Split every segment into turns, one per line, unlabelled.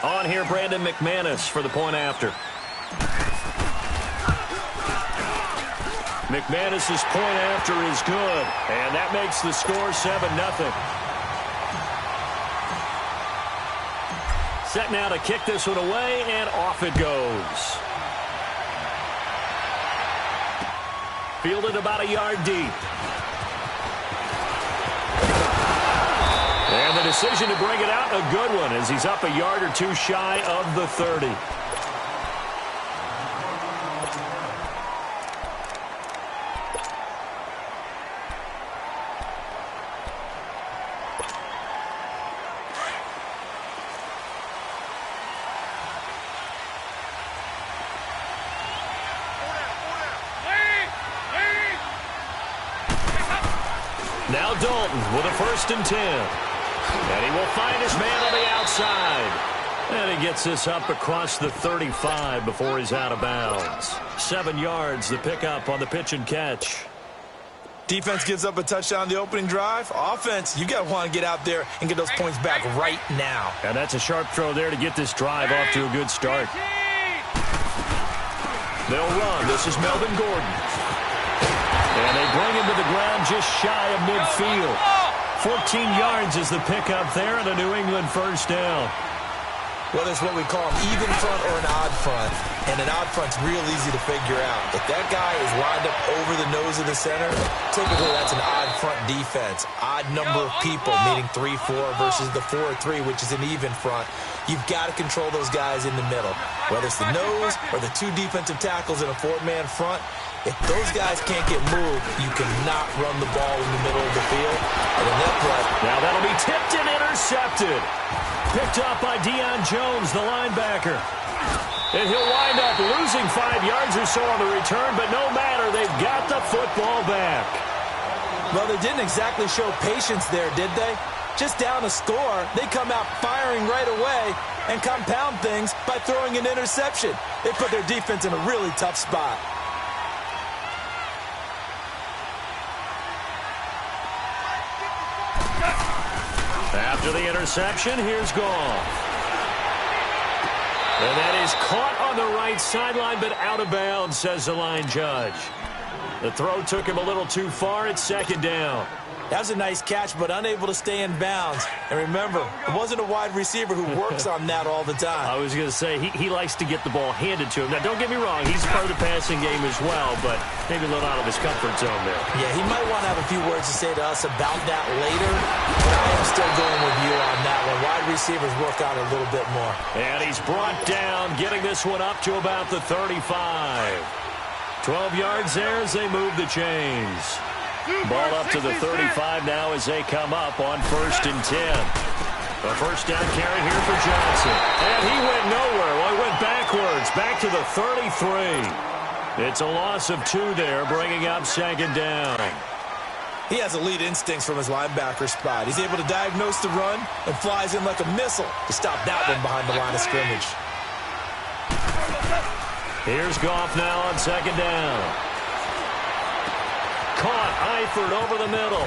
On here, Brandon McManus for the point after. McManus's point after is good, and that makes the score 7-0. Set now to kick this one away, and off it goes. Fielded about a yard deep. And the decision to bring it out, a good one, as he's up a yard or two shy of the 30. Now Dalton with a 1st and 10. And he will find his man on the outside. And he gets this up across the 35 before he's out of bounds. 7 yards, the pickup on the pitch and catch.
Defense gives up a touchdown the opening drive. Offense, you got to want to get out there and get those points back right now.
And that's a sharp throw there to get this drive off to a good start. They'll run. This is Melvin Gordon. And they bring him to the ground just shy of midfield. 14 yards is the pickup there, and a New England 1st down.
Well, it's what we call an even front or an odd front. And an odd front's real easy to figure out. If that guy is lined up over the nose of the center, typically that's an odd front defense. Odd number of people, meaning 3-4 versus the 4-3, which is an even front. You've got to control those guys in the middle. Whether it's the nose or the 2 defensive tackles in a 4-man front, if those guys can't get moved, you cannot run the ball in the middle of the field. And in that play,
now that'll be tipped and intercepted. Picked up by Deion Jones, the linebacker. And he'll wind up losing 5 yards or so on the return, but no matter, they've got the football back.
Well, they didn't exactly show patience there, did they? Just down a score, they come out firing right away and compound things by throwing an interception. They put their defense in a really tough spot.
After the interception, here's Goff. And that is caught on the right sideline, but out of bounds, says the line judge. The throw took him a little too far. It's 2nd down.
That was a nice catch, but unable to stay in bounds. And remember, it wasn't a wide receiver who works on that all the time.
I was going to say, he likes to get the ball handed to him. Now, don't get me wrong, he's part of the passing game as well, but maybe a little out of his comfort zone there.
Yeah, he might want to have a few words to say to us about that later, but I am still going with you on that one. Wide receivers work on it a little bit more.
And he's brought down, getting this one up to about the 35. 12 yards there as they move the chains. Ball up to the 35 now as they come up on 1st and 10. A 1st down carry here for Johnson. And he went nowhere. Well, he went backwards, back to the 33. It's a loss of 2 there, bringing up 2nd down.
He has elite instincts from his linebacker spot. He's able to diagnose the run and flies in like a missile to stop that one behind the line of scrimmage.
Here's Goff now on 2nd down. Caught, Eifert over the middle.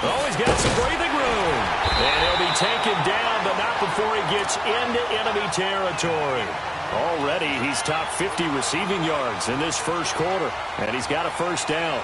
Oh, he's got some breathing room. And he'll be taken down, but not before he gets into enemy territory. Already, he's top 50 receiving yards in this 1st quarter, and he's got a 1st down.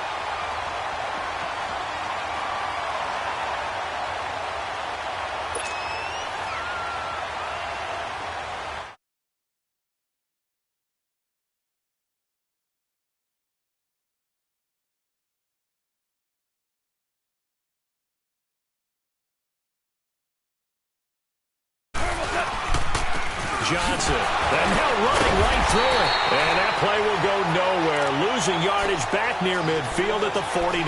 Johnson, and now running right through it. And that play will go nowhere. Losing yardage back near midfield at the 49.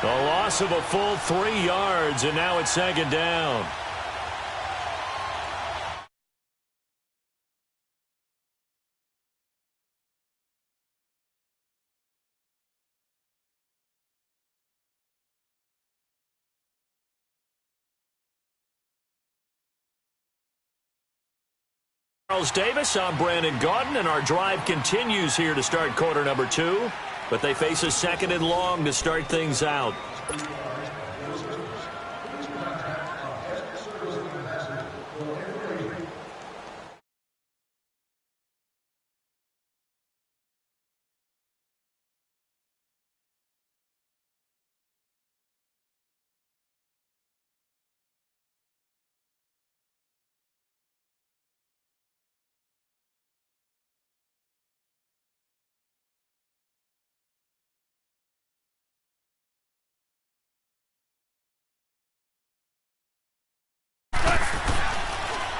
A loss of a full 3 yards, and now it's 2nd down. Charles Davis, I'm Brandon Gaudin, and our drive continues here to start quarter number 2. But they face a 2nd and long to start things out.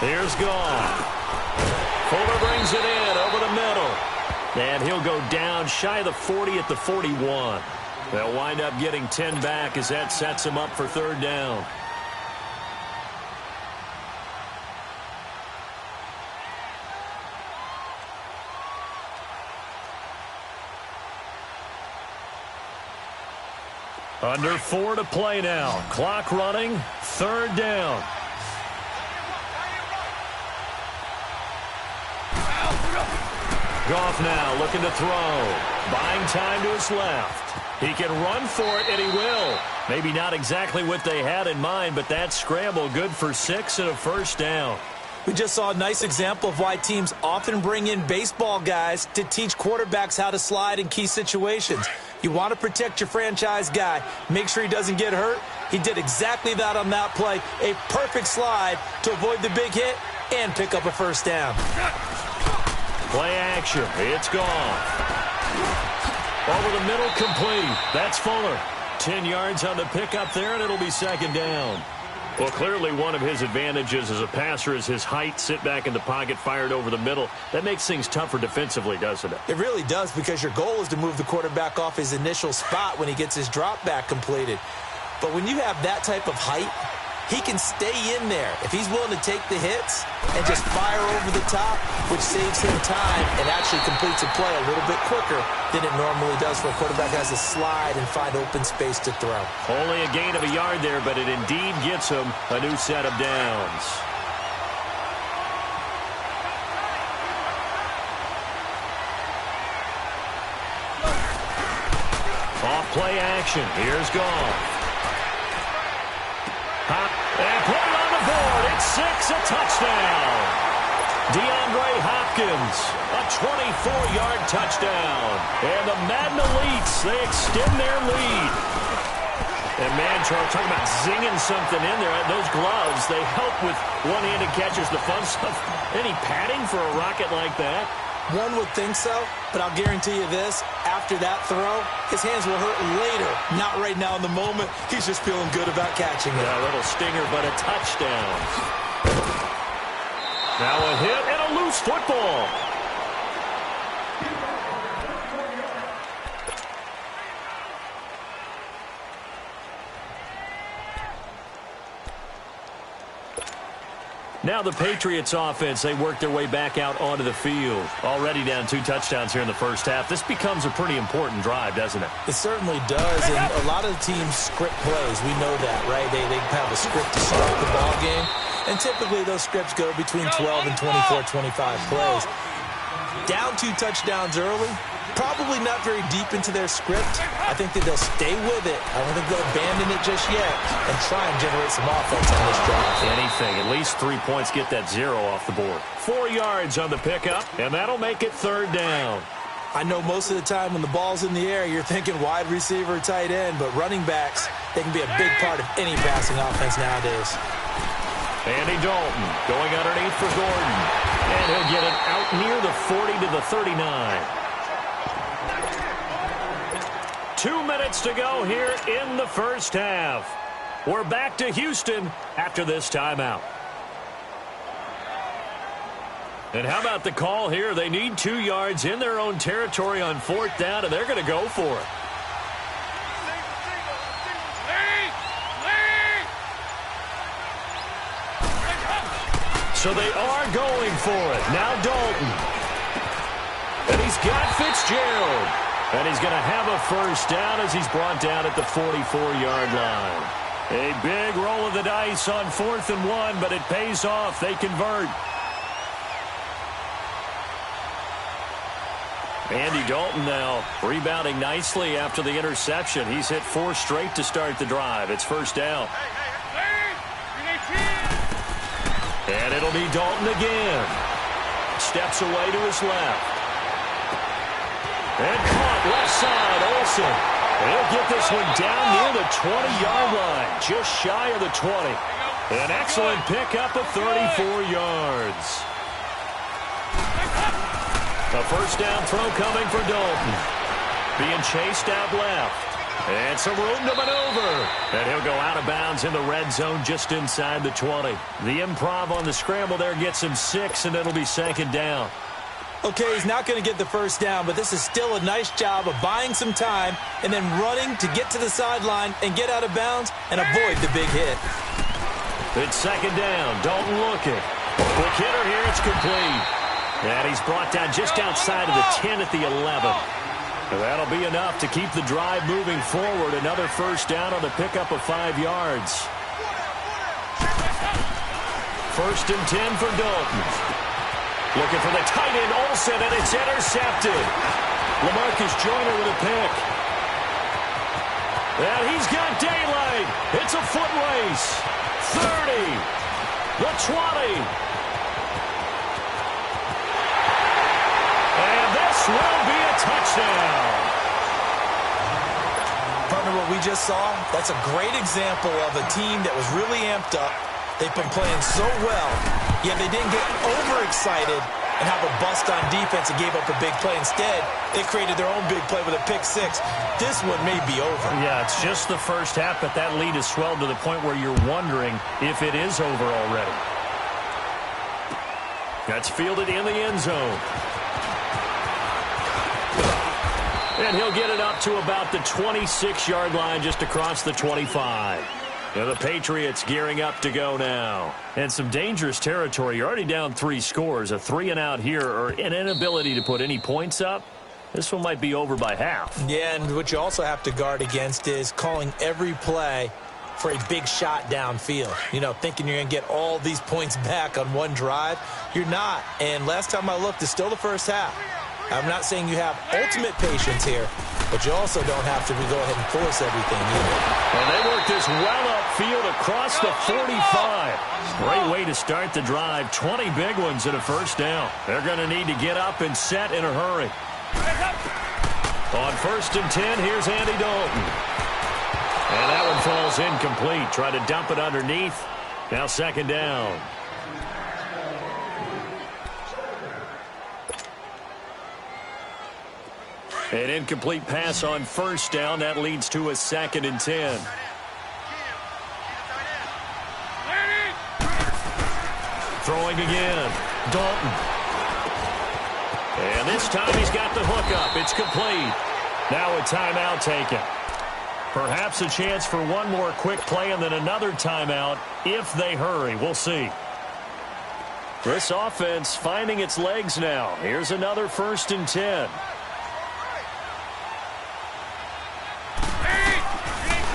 Here's gone. Fuller brings it in over the middle. And he'll go down shy of the 40 at the 41. They'll wind up getting 10 back as that sets him up for third down. Under 4 to play now. Clock running. Third down. Goff now looking to throw. Buying time to his left. He can run for it, and he will. Maybe not exactly what they had in mind, but that scramble good for 6 and a first down.
We just saw a nice example of why teams often bring in baseball guys to teach quarterbacks how to slide in key situations. You want to protect your franchise guy. Make sure he doesn't get hurt. He did exactly that on that play. A perfect slide to avoid the big hit and pick up a first down.
Play action. It's gone. Over the middle, complete. That's Fuller. 10 yards on the pickup there, and it'll be second down. Well, clearly one of his advantages as a passer is his height. Sit back in the pocket, fired over the middle. That makes things tougher defensively, doesn't it?
It really does, because your goal is to move the quarterback off his initial spot when he gets his drop back completed. But when you have that type of height, he can stay in there if he's willing to take the hits and just fire over the top, which saves him time and actually completes a play a little bit quicker than it normally does for a quarterback who has to slide and find open space to throw.
Only a gain of a yard there, but it indeed gets him a new set of downs. Off play action. Here's Goff. Hop, and put it on the board. It's 6, a touchdown. DeAndre Hopkins, a 24-yard touchdown. And the Madden Elites, they extend their lead. And, man, Charles, talking about zinging something in there. Those gloves, they help with one-handed catches, the fun stuff. Any padding for a rocket like that?
One would think so, but I'll guarantee you this. After that throw, his hands will hurt later, not right now in the moment. He's just feeling good about catching it.
Yeah, a little stinger, but a touchdown. Now a hit and a loose football. Now the Patriots offense, they work their way back out onto the field. Already down 2 touchdowns here in the first half. This becomes a pretty important drive, doesn't it?
It certainly does, and a lot of the teams script plays. We know that, right? They have a script to start the ball game, and typically those scripts go between 12 and 24, 25 plays. Down 2 touchdowns early, probably not very deep into their script. I think that they'll stay with it. I don't think they'll abandon it just yet and try and generate some offense on this drive.
Anything, at least 3 points, get that 0 off the board. 4 yards on the pickup, and that'll make it third down.
I know most of the time when the ball's in the air, you're thinking wide receiver, tight end, but running backs, they can be a big part of any passing offense nowadays.
Andy Dalton going underneath for Gordon, and he'll get it out near the 40 to the 39. 2 minutes to go here in the first half. We're back to Houston after this timeout. And how about the call here? They need 2 yards in their own territory on 4th down, and they're going to go for it. So they are going for it. Now Dalton. And he's got Fitzgerald. And he's going to have a first down as he's brought down at the 44-yard line. A big roll of the dice on 4th and 1, but it pays off. They convert. Andy Dalton now rebounding nicely after the interception. He's hit 4 straight to start the drive. It's first down. And it'll be Dalton again. Steps away to his left. And caught left side, Olsen. He'll get this one down near the 20-yard line, just shy of the 20. An excellent pickup of 34 yards. A first down throw coming for Dalton. Being chased out left. And some room to maneuver. And he'll go out of bounds in the red zone just inside the 20. The improv on the scramble there gets him 6, and it'll be second down.
Okay, he's not going to get the first down, but this is still a nice job of buying some time and then running to get to the sideline and get out of bounds and avoid the big hit.
It's second down. Dalton looking. Quick hitter here. It's complete. And he's brought down just outside of the 10 at the 11. And that'll be enough to keep the drive moving forward. Another first down on the pickup of 5 yards. First and 10 for Dalton. Looking for the tight end, Olsen, and it's intercepted. LaMarcus Joyner with a pick. And he's got daylight. It's a foot race. 30. The 20. And this will be a touchdown.
Partner, what we just saw, that's a great example of a team that was really amped up. They've been playing so well, yet they didn't get overexcited and have a bust on defense and gave up a big play. Instead, they created their own big play with a pick 6. This one may be over.
Yeah, it's just the first half, but that lead has swelled to the point where you're wondering if it is over already. That's fielded in the end zone. And he'll get it up to about the 26-yard line just across the 25. And the Patriots gearing up to go now. And some dangerous territory. You're already down 3 scores. A 3-and-out here or an inability to put any points up. This one might be over by half.
Yeah, and what you also have to guard against is calling every play for a big shot downfield. You know, thinking you're going to get all these points back on one drive. You're not. And last time I looked, it's still the first half. I'm not saying you have ultimate patience here, but you also don't have to go ahead and force everything either.
And they work this well upfield across the 45. Great way to start the drive. 20 big ones and a first down. They're going to need to get up and set in a hurry. On first and 10, here's Andy Dalton. And that one falls incomplete. Try to dump it underneath. Now second down. An incomplete pass on first down. That leads to a second and 10. Throwing again. Dalton. And this time he's got the hook up. It's complete. Now a timeout taken. Perhaps a chance for one more quick play and then another timeout if they hurry. We'll see. This offense finding its legs now. Here's another first and 10.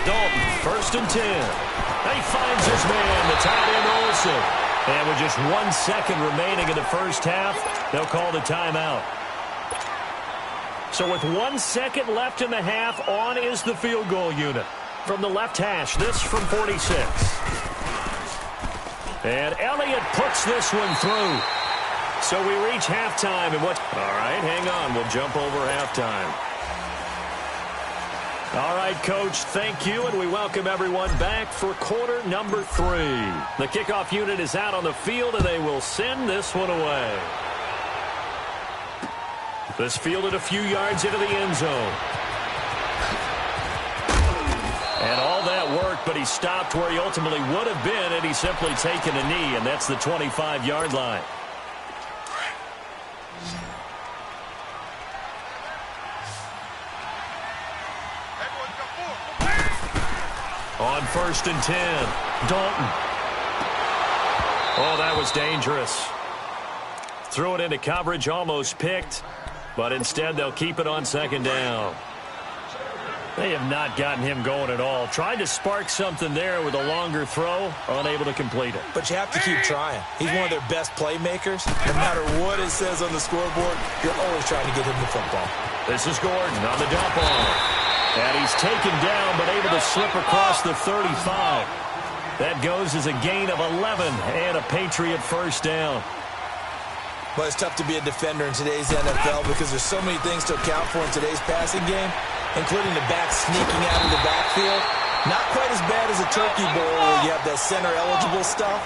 Dalton, first and 10. He finds his man, the tight end Olsen. And with just 1 second remaining in the first half, they'll call the timeout. So with 1 second left in the half, on is the field goal unit. From the left hash, this from 46. And Elliott puts this one through. So we reach halftime. And what? All right, hang on. We'll jump over halftime. All right, Coach, thank you, and we welcome everyone back for quarter number 3. The kickoff unit is out on the field, and they will send this one away. This fielded a few yards into the end zone. And all that worked, but he stopped where he ultimately would have been had he simply taken a knee, and that's the 25-yard line. On first and 10, Dalton. Oh, that was dangerous. Threw it into coverage, almost picked, but instead they'll keep it on second down. They have not gotten him going at all. Tried to spark something there with a longer throw, unable to complete it.
But you have to keep trying. He's one of their best playmakers. No matter what it says on the scoreboard, you're always trying to get him the football.
This is Gordon on the dump off. And he's taken down, but able to slip across the 35. That goes as a gain of 11 and a Patriot first down.
Well, it's tough to be a defender in today's NFL because there's so many things to account for in today's passing game, including the back sneaking out of the backfield. Not quite as bad as a turkey bowl where you have that center-eligible stuff,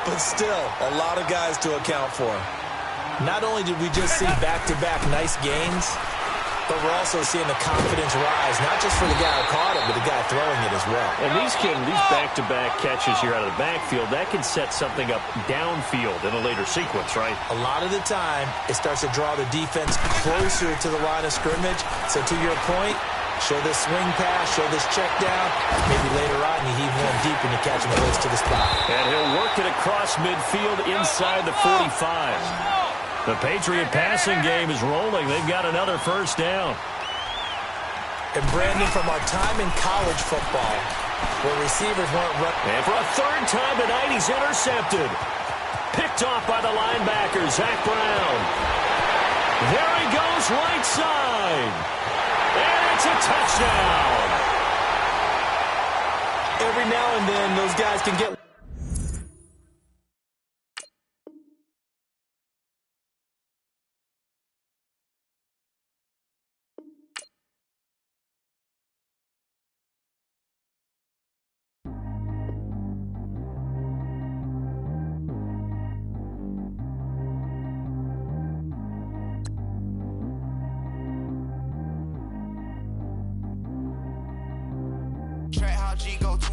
but still a lot of guys to account for. Not only did we just see back-to-back nice gains, But we're also seeing the confidence rise, not just for the guy who caught it, but the guy throwing it as well.
And these back-to-back catches here out of the backfield, that can set something up downfield in a later sequence, right?
A lot of the time, it starts to draw the defense closer to the line of scrimmage. So to your point, show this swing pass, show this check down. Maybe later on you heave one deep and you catch him close to the spot.
And he'll work it across midfield inside the 45. The Patriot passing game is rolling. They've got another first down.
And Brandon, from our time in college football, where receivers weren't running.
And for a third time tonight, he's intercepted. Picked off by the linebacker, Zach Brown. There he goes, right side. And it's a touchdown.
Every now and then, those guys can get...
Track how G go to